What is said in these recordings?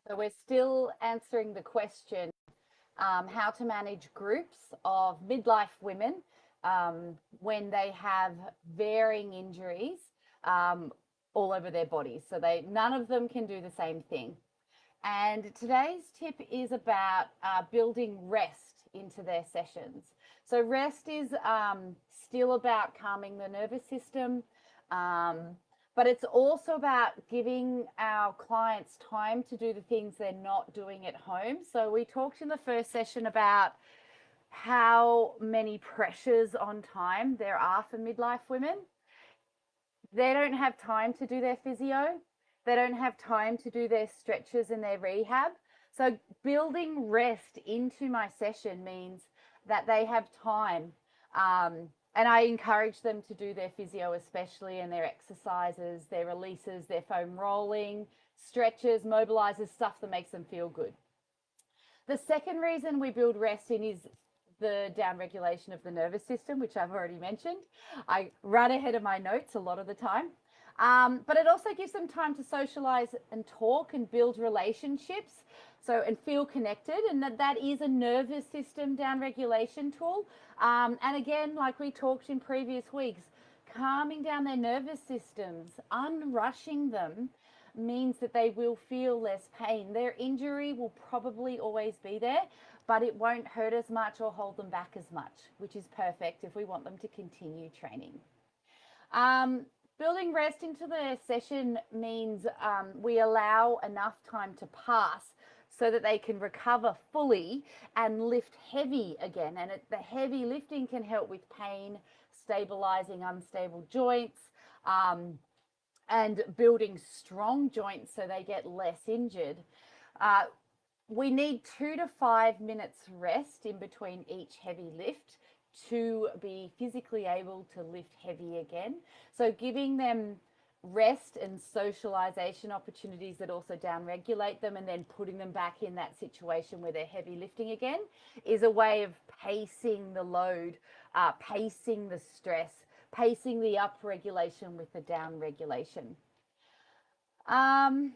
So we're still answering the question, how to manage groups of midlife women when they have varying injuries all over their bodies. So none of them can do the same thing. And today's tip is about building rest into their sessions. So rest is still about calming the nervous system, but it's also about giving our clients time to do the things they're not doing at home. So we talked in the first session about how many pressures on time there are for midlife women. They don't have time to do their physio. They don't have time to do their stretches and their rehab. So building rest into my session means that they have time. And I encourage them to do their physio especially, and their exercises, their releases, their foam rolling, stretches, mobilizers, stuff that makes them feel good. The second reason we build rest in is the downregulation of the nervous system, which I've already mentioned. I run ahead of my notes a lot of the time. But it also gives them time to socialize and talk and build relationships, and feel connected. And that is a nervous system downregulation tool. And again, like we talked in previous weeks, calming down their nervous systems, unrushing them, means that they will feel less pain. Their injury will probably always be there, but it won't hurt as much or hold them back as much, which is perfect if we want them to continue training. Building rest into the session means we allow enough time to pass so that they can recover fully and lift heavy again. And the heavy lifting can help with pain, stabilizing unstable joints, and building strong joints so they get less injured. We need 2 to 5 minutes rest in between each heavy lift to be physically able to lift heavy again. So giving them rest and socialization opportunities that also downregulate them, and then putting them back in that situation where they're heavy lifting again, is a way of pacing the load, pacing the stress, pacing the upregulation with the downregulation. And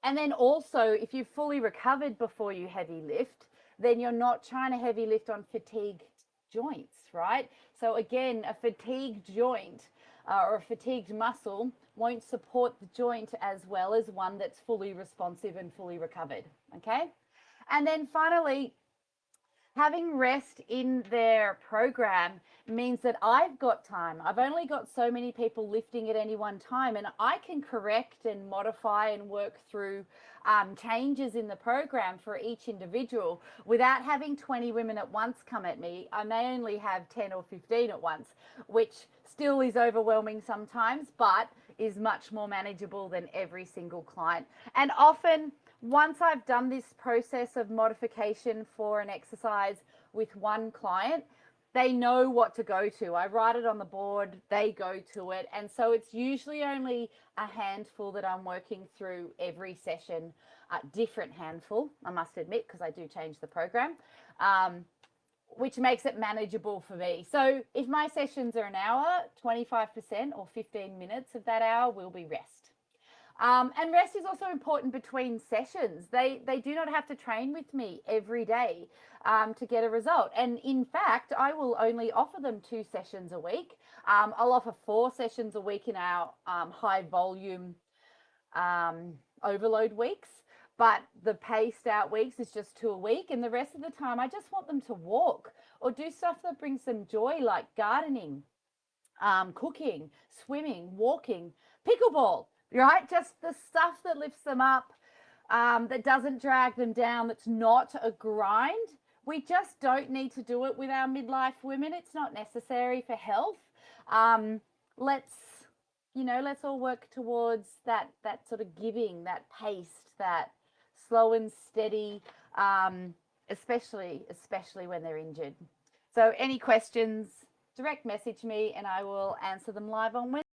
then also, if you've fully recovered before you heavy lift, then you're not trying to heavy lift on fatigued joints, right? So again, a fatigued joint or a fatigued muscle won't support the joint as well as one that's fully responsive and fully recovered, okay? And then finally, having rest in their program means that I've got time. I've only got so many people lifting at any one time, and I can correct and modify and work through changes in the program for each individual without having 20 women at once come at me. I may only have 10 or 15 at once, which still is overwhelming sometimes, but is much more manageable than every single client. And often, once I've done this process of modification for an exercise with one client, they know what to go to. I write it on the board, they go to it. And so it's usually only a handful that I'm working through every session, different handful, I must admit, because I do change the program, which makes it manageable for me. So if my sessions are an hour, 25% or 15 minutes of that hour will be rest. And rest is also important between sessions. They do not have to train with me every day to get a result. And in fact, I will only offer them 2 sessions a week. I'll offer 4 sessions a week in our high volume overload weeks. But the paced out weeks is just 2 a week. And the rest of the time, I just want them to walk or do stuff that brings them joy, like gardening, cooking, swimming, walking, pickleball. Right? Just the stuff that lifts them up, that doesn't drag them down, that's not a grind. We just don't need to do it with our midlife women. It's not necessary for health. Let's all work towards that sort of giving, that paced, that slow and steady, especially when they're injured. So any questions, direct message me and I will answer them live on Wednesday.